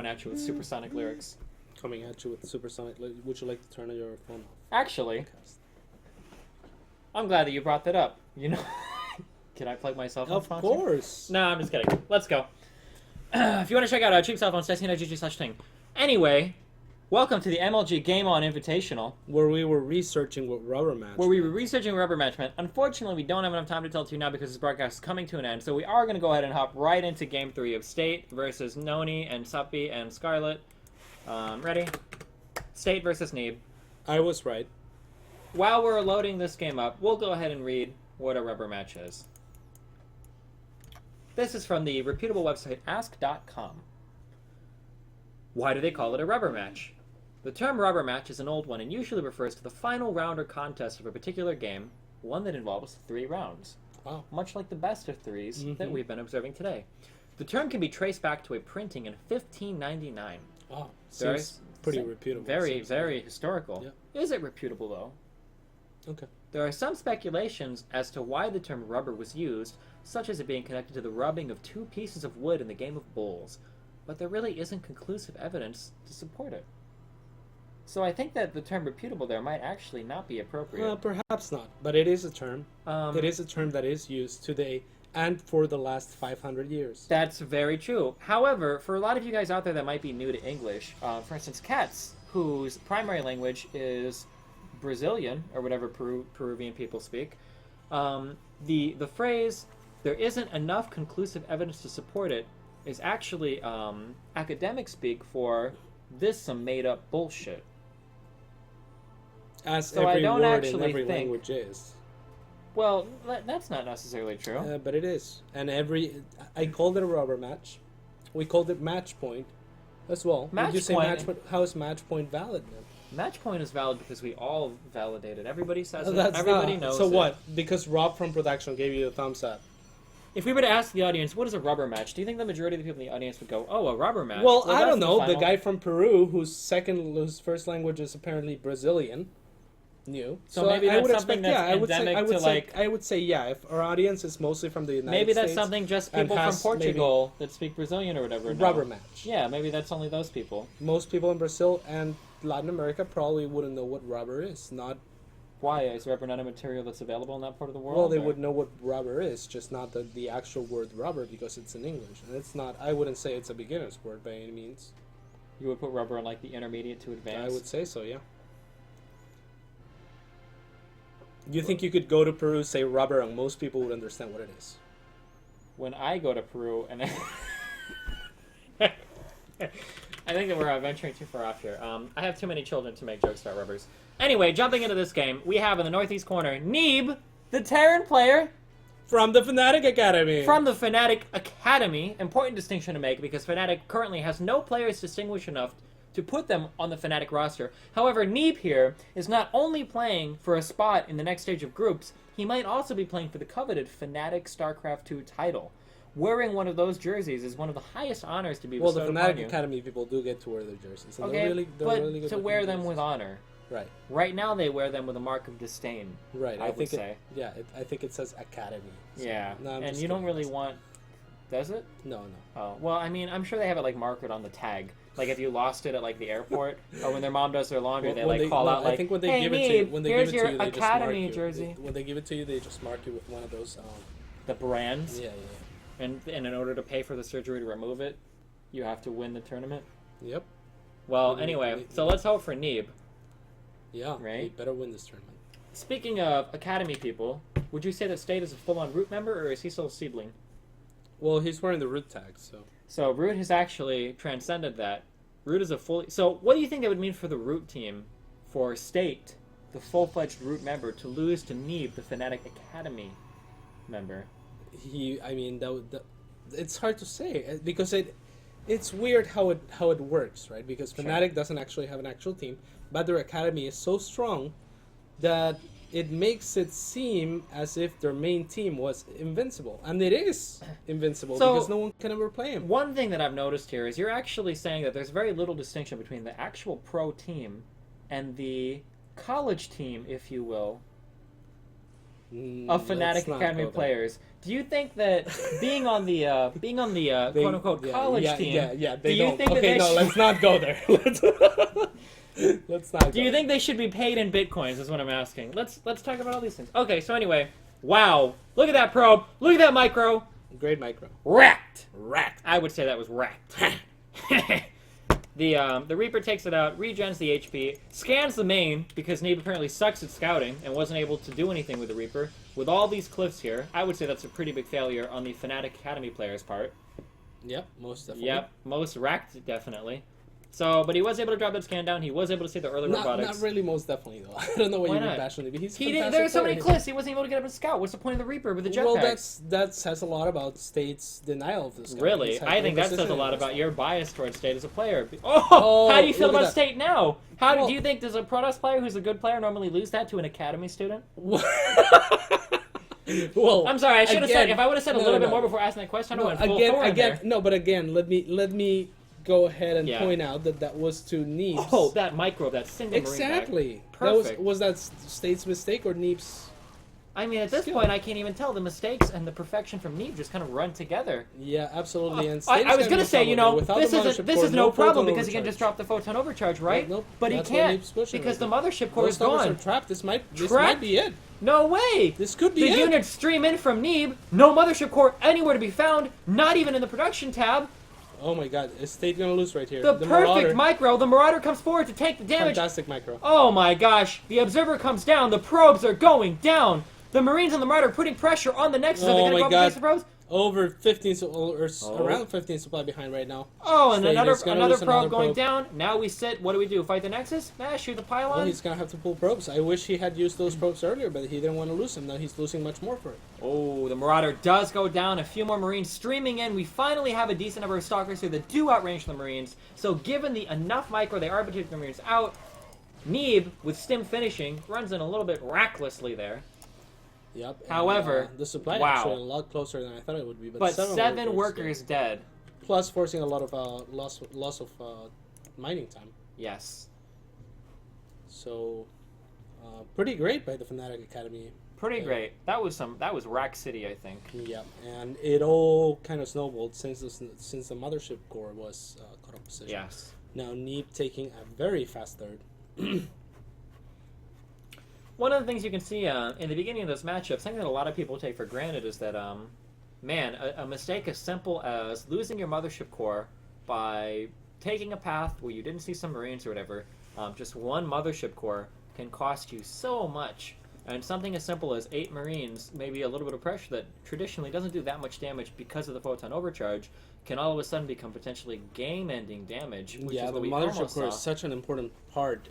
at you with supersonic lyrics. Coming at you with supersonic. Would you like to turn your phone off? Actually, I'm glad that you brought that up. You know, can I plug myself? Of course. No, I'm just kidding. Let's go. If you want to check out our cheap cell phones, testing.gg/thing. Anyway, welcome to the MLG GameOn Invitational, where we were researching what rubber match. meant. Unfortunately, we don't have enough time to tell it to you now because this broadcast is coming to an end. So we are going to go ahead and hop right into Game 3 of State versus Noni and Suppy and Scarlet. Ready? State versus Neeb. I was right. While we're loading this game up, we'll go ahead and read what a rubber match is. This is from the reputable website ask.com. Why do they call it a rubber match? The term rubber match is an old one and usually refers to the final round or contest of a particular game, one that involves 3 rounds. Wow. Much like the best of threes that we've been observing today. The term can be traced back to a printing in 1599. Wow. Seems pretty reputable. Very historical. Yeah. Is it reputable, though? Okay. There are some speculations as to why the term rubber was used, such as it being connected to the rubbing of 2 pieces of wood in the game of bowls, but there really isn't conclusive evidence to support it. So I think that the term reputable there might actually not be appropriate. Well, perhaps not, but it is a term. It is a term that is used today and for the last 500 years. That's very true. However, for a lot of you guys out there that might be new to English, for instance, Katz, whose primary language is Brazilian, or whatever Peruvian people speak, the phrase, there isn't enough conclusive evidence to support it, is actually academic speak for this some made-up bullshit. As so every I don't word actually in every think, language is. Well, that's not necessarily true. But it is. And I called it a rubber match. We called it match point as well. Match Would you say point. match point? How is match point valid then? Match point is valid because we all validate it. Everybody says it. That's Everybody not. knows So it. what? Because Rob from production gave you a thumbs up. If we were to ask the audience, what is a rubber match? Do you think the majority of the people in the audience would go, "Oh, a rubber match"? Well, I that's don't know. The final. guy from Peru, whose first language is apparently Brazilian, knew. So maybe I that's would something expect, that's endemic to, like... I would say, yeah. If our audience is mostly from the United Maybe States, that's something just and people from has Portugal that speak Brazilian or whatever. Rubber know. match. Yeah, maybe that's only those people. Most people in Brazil and Latin America probably wouldn't know what rubber is. Not. Why? Is rubber not a material that's available in that part of the world? Well, they or? would know what rubber is, just not the actual word rubber because it's in English. And it's not, I wouldn't say it's a beginner's word by any means. You would put rubber in like the intermediate to advanced? I would say so, yeah. You think you could go to Peru, say rubber, and most people would understand what it is? When I go to Peru, and I think that we're venturing too far off here. I have too many children to make jokes about rubbers. Anyway, jumping into this game, we have in the northeast corner, Neeb, the Terran player. From the Fnatic Academy. From the Fnatic Academy. Important distinction to make because Fnatic currently has no players distinguished enough to put them on the Fnatic roster. However, Neeb here is not only playing for a spot in the next stage of groups, he might also be playing for the coveted Fnatic StarCraft 2 title. Wearing one of those jerseys is one of the highest honors to be bestowed upon you. Well, the Fnatic Academy people do get to wear their jerseys. And okay, they're really good to wear them with honor. Right. Right now they wear them with a mark of disdain. Right. I would say. I think it says Academy. So, yeah. no, and you don't really want... Does it? No. Oh, well, I mean, I'm sure they have it, like, marked on the tag. Like, if you lost it at, like, the airport, or when their mom does their laundry, they call out, like, I think when they hey, give Neeb, it to you, when they here's give it to your you, they Academy just mark jersey. you. When they give it to you, they just mark you with one of those... the brands? Yeah. And in order to pay for the surgery to remove it, you have to win the tournament? Yep. Well, anyway, so let's hope for Neeb. Yeah, right? He better win this tournament. Speaking of Academy people, would you say that State is a full-on Root member, or is he still a seedling? Well, he's wearing the Root tag, so... So Root has actually transcended that. Root is a fully... So what do you think that would mean for the Root team, for State, the full-fledged Root member, to lose to Neeb, the Fnatic Academy member? It's hard to say, because it's weird how it works, right? Because Fnatic doesn't actually have an actual team, but their academy is so strong that it makes it seem as if their main team was invincible. And it is invincible because no one can ever play him. One thing that I've noticed here is you're actually saying that there's very little distinction between the actual pro team and the college team, if you will, of Fnatic Academy players. Do you think that being on the quote unquote college team? Yeah. They do you don't. think that Okay, they no, should- let's not go there. Let's not. Do you think they should be paid in bitcoins? Is what I'm asking. Let's talk about all these things. Okay, so anyway, wow, look at that probe. Look at that micro. Great micro. Wrecked. Racked. I would say that was wrecked. The Reaper takes it out, regens the HP, scans the main, because Neeb apparently sucks at scouting and wasn't able to do anything with the Reaper. With all these cliffs here, I would say that's a pretty big failure on the Fnatic Academy player's part. Yep, most definitely. Yep, most wrecked, definitely. So, but he was able to drop that scan down. He was able to see the early robotics. Not really most definitely, though. I don't know what Why you would not? bash on it, but he's He a didn't. fantastic There were so many player. cliffs. He wasn't able to get up and scout. What's the point of the Reaper with the jetpack? Well, that says a lot about State's denial of this guy. Really, He's I think that says a consistent lot in this about stuff. your bias towards State as a player. How do you feel look at about that. State now? How Well- do you think does a Protoss player who's a good player normally lose that to an Academy student? Well, I'm sorry, I should have said. again- If I would have said a no, little bit no. more before asking that question, I would have went full again, Thor in there. no, but again, let me go ahead and Yeah. point out that was to Neeb's. Oh, that micro, that single marine bag. exactly. Perfect. Was that State's mistake or Neeb's? I mean, at this Skill. point, I can't even tell. The mistakes and the perfection from Neeb just kind of run together. Yeah, absolutely. And I State's was gonna gonna be say, you trouble know, here. Without this the is mothership this core, is no problem photon because he can just overcharge. drop the photon overcharge, right? Nope, But he that's what can't Neeb's pushing because the right mothership core Those is towers gone. are trapped. This might Trapped? be it. No way! This could be The it. units stream in from Neeb, no mothership core anywhere to be found, not even in the production tab. Oh my God, is State gonna lose right here? The perfect Marauder, micro, the Marauder comes forward to take the damage. fantastic micro. Oh my gosh, the Observer comes down, the probes are going down. The Marines and the Marauder are putting pressure on the Nexus. Are they Oh going to my go up God. against the probes? Over 15, Oh. around 15 supply behind right now. Oh, and State another is gonna another lose probe another going probe. down. Now we sit. What do? Fight the Nexus? Shoot the Well, pylon? he's gonna have to pull probes. I wish he had used those probes earlier, but he didn't want to lose them. Now he's losing much more for it. Oh, the Marauder does go down. A few more Marines streaming in. We finally have a decent number of Stalkers here that do outrange the Marines. So given the enough micro, they are able to take the Marines out. Neeb, with stim finishing, runs in a little bit recklessly there. Yep. and, However, the supply wow. actually a lot closer than I thought it would be. But seven yeah. workers dead. Plus forcing a lot of loss of mining time. Yes. So pretty great by the Fnatic Academy. Pretty Yeah. great. That was Rack City, I think. Yep, and it all kind of snowballed since the mothership core was caught up position. Yes. Now Neeb taking a very fast third. One of the things you can see in the beginning of this matchup, something that a lot of people take for granted is that, man, a mistake as simple as losing your mothership core by taking a path where you didn't see some Marines or whatever, just one mothership core can cost you so much. And something as simple as 8 Marines, maybe a little bit of pressure that traditionally doesn't do that much damage because of the photon overcharge, can all of a sudden become potentially game-ending damage. Which Yeah, is the what we mothership almost core is saw such an important part.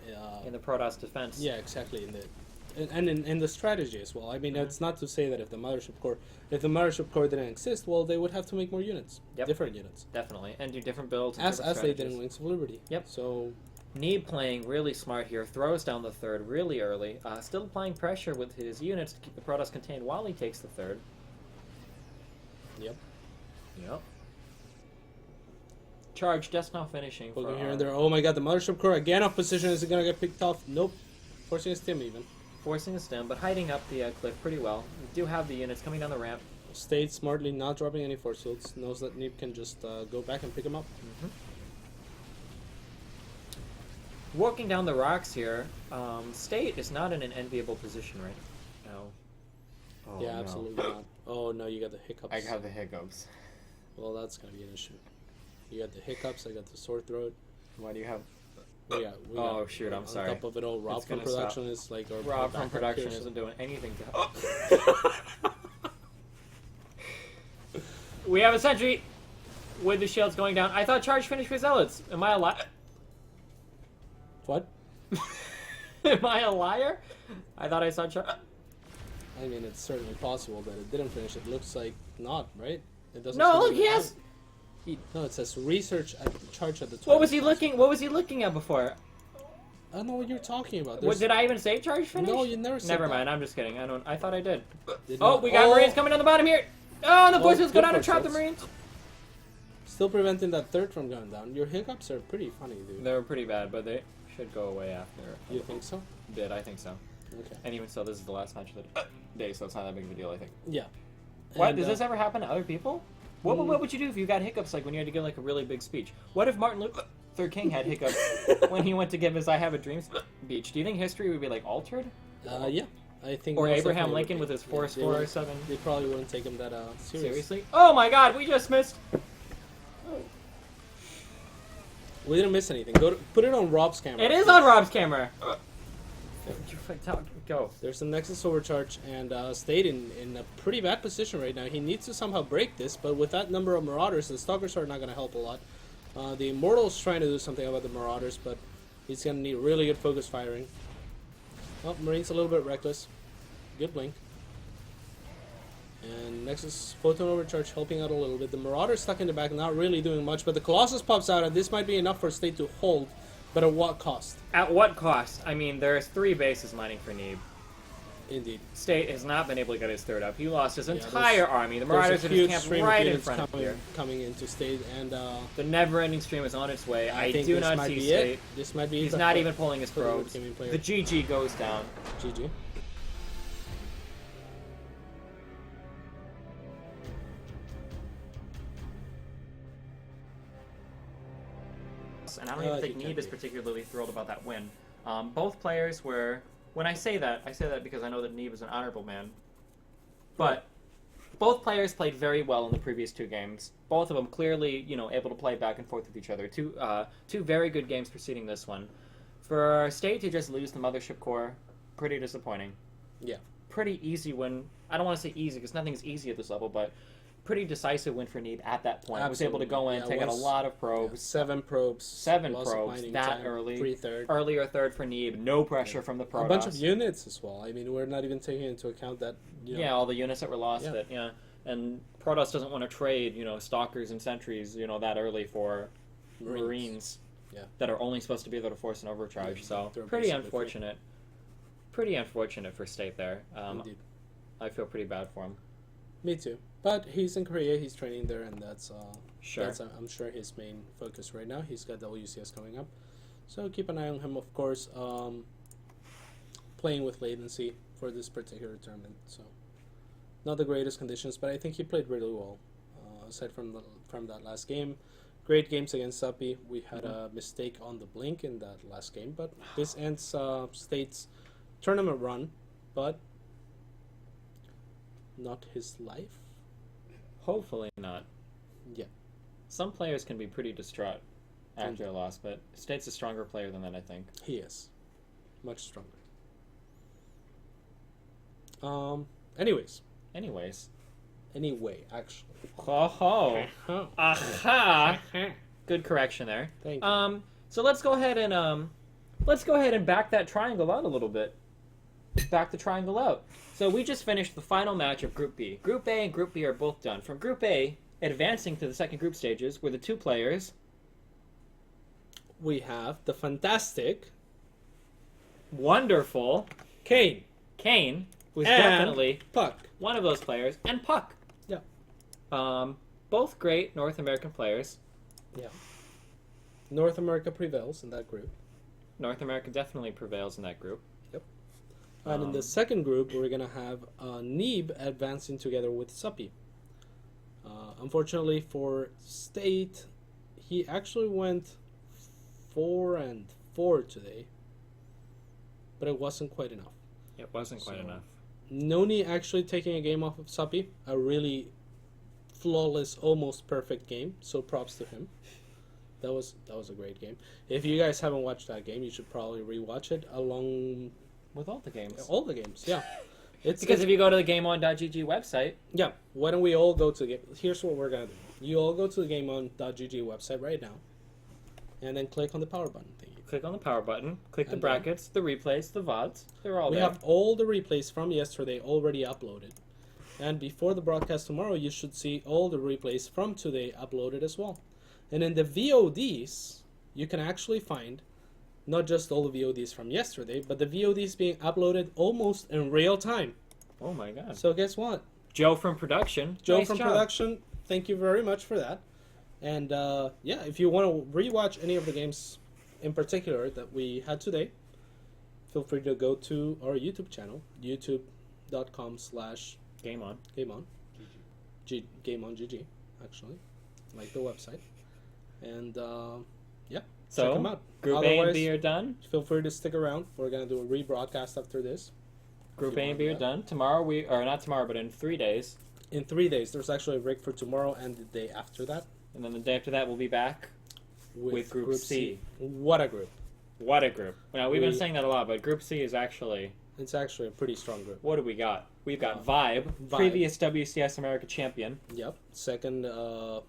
in the Protoss defense. Yeah, exactly. In the strategy as well. I mean, it's not to say that if the mothership core didn't exist, well, they would have to make more units, Yep. different units, Definitely, and do different builds. And as different they did in strategies. Wings of Liberty. Yep. So Neeb playing really smart here, throws down the third really early, still applying pressure with his units to keep the Protoss contained while he takes the third. yep. Yep. Charge just now finishing. Poking For, here and there. Oh my God, the mothership core again off position. Is it gonna get picked off? Nope. Forcing a stim even. forcing a stem, but hiding up the cliff pretty well. We do have the units coming down the ramp. Stayed smartly, not dropping any force fields. Knows that Neeb can just go back and pick him up. Walking down the rocks here, State is not in an enviable position right now. Oh, yeah, no. absolutely not. Oh no, you got the hiccups. I got the hiccups. Well, that's gonna be an issue. You got the hiccups. I got the sore throat. Why do you have... We got, Oh, shoot, I'm sorry. On top of it all, Rob It's from gonna stop. production is like our Rob from backup production here, so- isn't doing anything to We have a sentry with the shields going down. I thought charge finished with zealots. Am I a liar? What? Am I a liar? I thought I saw charge. I mean, it's certainly possible that it didn't finish. It looks like not, right? It doesn't. No, seem look, to he be has. out. No, it says research at the charge at the. What was he 12th. looking? What was he looking at before? I don't know what you're talking about. What, There's- did I even say charge finish? No, you never said Never that. mind. I'm just kidding. I thought I did. Did Oh, not- we got Oh! Marines coming down the bottom here. Oh, the forces go good down and trap the forces. Marines. Still preventing that third from going down. Your hiccups are pretty funny, dude. They were pretty bad, but they should go away after. You think so? Did I think so? Okay. And even so, this is the last match of the day, so it's not that big of a deal, I think. Yeah. What? And, Does this ever happen to other people? What would you do if you got hiccups, like when you had to give like a really big speech? What if Martin Luther King had hiccups when he went to give his "I Have a Dream" speech? Do you think history would be like altered? Yeah, I think. Or most Abraham definitely Lincoln would with be. his 4-4-7? They probably wouldn't take him that Seriously? Oh my God, we just missed. We didn't miss anything. Put it on Rob's camera. It is on Rob's camera. Go. There's a Nexus overcharge, and State in a pretty bad position right now. He needs to somehow break this, but with that number of Marauders, the Stalkers are not going to help a lot. The Immortal's trying to do something about the Marauders, but he's going to need really good focus firing. Oh, Marine's a little bit reckless. Good blink. And Nexus Photon Overcharge helping out a little bit. The Marauder's stuck in the back, not really doing much, but the Colossus pops out, and this might be enough for State to hold, but at what cost? At what cost? I mean, there's 3 bases mining for Neeb. Indeed. State has not been able to get his third up. He lost his Yeah, entire army. The Marauders are just camped right in front of here. Coming into State, and the never-ending stream is on its way. I think do this not might see be State. it. This might be. He's not even pulling his probes. The The GG goes down. GG. And I don't even think Neeb is particularly thrilled about that win. Both players were. When I say that because I know that Neeb is an honorable man. But both players played very well in the previous 2 games. Both of them clearly, able to play back and forth with each other. Two very good games preceding this one. For State to just lose the Mothership Core, pretty disappointing. Yeah. Pretty easy win. I don't want to say easy because nothing's easy at this level, but pretty decisive win for Neeb at that point. Absolutely. Was able to go in, take out a lot of probes. Yeah, 7 probes. 7 lots of probes mining that time, early. 3/3. Earlier third for Neeb. No pressure from the Protoss. A bunch of units as well. I mean, we're not even taking into account that. Yeah, all the units that were lost. And Protoss doesn't want to trade, Stalkers and Sentries, that early for Marines. Yeah. That are only supposed to be able to force an overcharge. Yeah, So they're pretty basically unfortunate. Pretty unfortunate for State there. Indeed. I feel pretty bad for him. Me too. But he's in Korea, he's training there, and that's Sure. that's I'm sure his main focus right now. He's got WCS coming up, so keep an eye on him. Of course, playing with latency for this particular tournament, so not the greatest conditions, but I think he played really well. Aside from that last game, great games against Suppy. We had a mistake on the blink in that last game, but this ends State's tournament run, but not his life. Hopefully not. Yeah. Some players can be pretty distraught after a loss, but State's a stronger player than that, I think. He is. Much stronger. Anyways. Anyway, actually. Ho ho. Aha. Good correction there. Thank you. So let's go ahead and back that triangle out a little bit. Back the triangle out. So we just finished the final match of Group B. Group A and Group B are both done. From Group A, advancing to the second group stages were the 2 players. We have the fantastic, Wonderful Kane, who's and definitely Puck. one of those players, and Puck. Yeah. Both great North American players. Yeah. North America prevails in that group. North America definitely prevails in that group. And in the second group, we're going to have Neeb advancing together with Suppy. Unfortunately for State, he actually went 4-4 today, but it wasn't quite enough. It wasn't quite enough. Noni actually taking a game off of Suppy, a really flawless, almost perfect game, so props to him. That was a great game. If you guys haven't watched that game, you should probably rewatch it along with all the games. All the games, yeah. Because if you go to the GameOn.gg website... Yeah, why don't we all go to the game... Here's what we're going to do. You all go to the GameOn.gg website right now, and then click on the power button thingy. Click on the power button, click the brackets, the replays, the VODs. They're all there. We have all the replays from yesterday already uploaded. And before the broadcast tomorrow, you should see all the replays from today uploaded as well. And in the VODs, you can actually find not just all the VODs from yesterday, but the VODs being uploaded almost in real time. Oh my god. So guess what? Joe from production. Joe nice from job. production, thank you very much for that. And yeah, if you want to rewatch any of the games in particular that we had today, feel free to go to our YouTube channel, youtube.com/GameOn. GameOn. GameOn GG, actually, like the website, and yeah, So, check them out. Group A and Otherwise, B are done. feel free to stick around. We're gonna do a rebroadcast after this. Group you A and want B are that. done. Tomorrow or not tomorrow, but in 3 days. In 3 days, there's actually a rig for tomorrow and the day after that And then the day after that, we'll be back with Group C. What a group! What a group. Now, we've been We- saying that a lot, but Group C is actually... It's actually a pretty strong group. What do we got? We've got Vibe, Vibe. previous WCS America champion. Yep, second to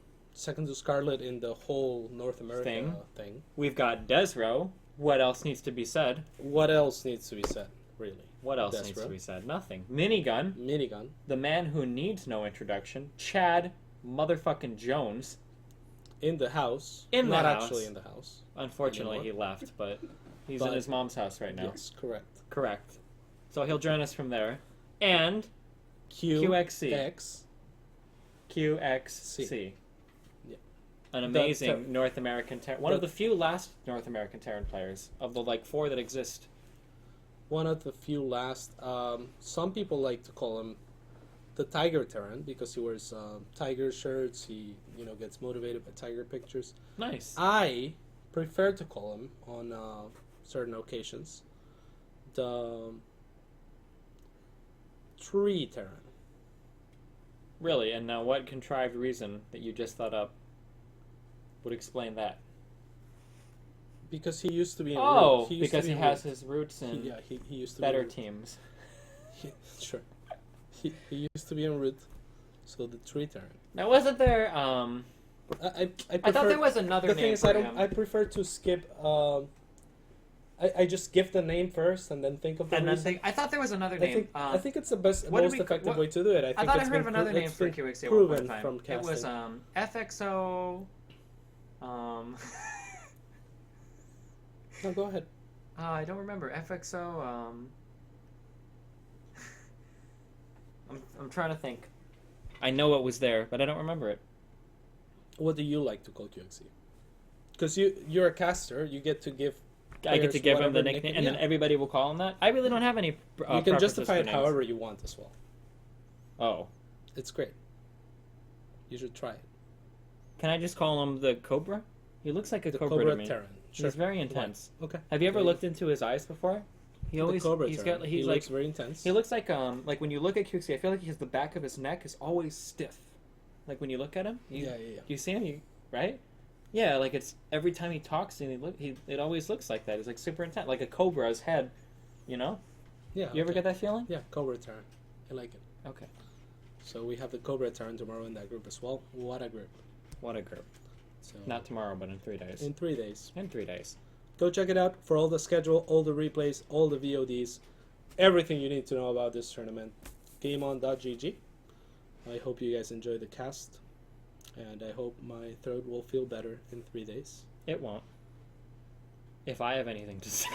Scarlet in the whole North America thing. We've got Desro. What else needs to be said? What else needs to be said, really? What else needs Desro. to be said? Nothing. Minigun. Minigun. The man who needs no introduction. Chad motherfucking Jones. In the house. In the Not house. actually in the house. Unfortunately, he left, but he's in But- his mom's house right now. Yes, correct. Correct. So he'll join us from there. And QXC. X. QXC. Yeah. An The amazing North American one of the few last North American Terran players of the 4 that exist. One of the few last. Some people like to call him the Tiger Terran because he wears tiger shirts. He gets motivated by tiger pictures. Nice. I prefer to call him on certain occasions the Tree Terran. Really? And now what contrived reason that you just thought up would explain that? Because he used to be in Oh, Root. because he has his roots in he used to better be in teams. Sure. He used to be en route, so the Tree Terran. Now, wasn't there, I I thought there was another the name thing is, for I don't. him. I prefer to skip. I just give the name first and then think of the And then reason. I thought there was another I name. think it's the best, what did most we- effective what- way to do it. I think I thought I it's heard been of another name it's for been QXC at one point in proven time. from It was casting. FXO. No, go ahead. I don't remember FXO. I'm trying to think. I know it was there, but I don't remember it. What do you like to call QXC? Because you're a caster, you get to give. I get to players give him the whatever nickname, and then yeah. everybody will call him that. I really don't have any. You can preferences justify for it names. however you want as well. Oh, It's great. You should try it. can I just call him the Cobra? He looks like a The Cobra, Cobra to me. Terran. Sure. He's very intense. Okay. Have you ever There looked into his eyes before? He always the Cobra he's Terran. got he he's looks like very intense. he looks like when you look at QC, I feel like the back of his neck is always stiff. Like when you look at him, Yeah. you see him, right? Yeah, like it's every time he talks and it always looks like that. It's like super intense, like a cobra's head, you know? Yeah. You ever okay. get that feeling? Yeah, Cobra Terran. I like it. Okay. So we have the Cobra Terran tomorrow in that group as well. What a group. What a group. So Not tomorrow, but in 3 days. in 3 days. In 3 days. Go check it out for all the schedule, all the replays, all the VODs, everything you need to know about this tournament. GameOn.gg. I hope you guys enjoy the cast, and I hope my throat will feel better in 3 days. It won't. If I have anything to say.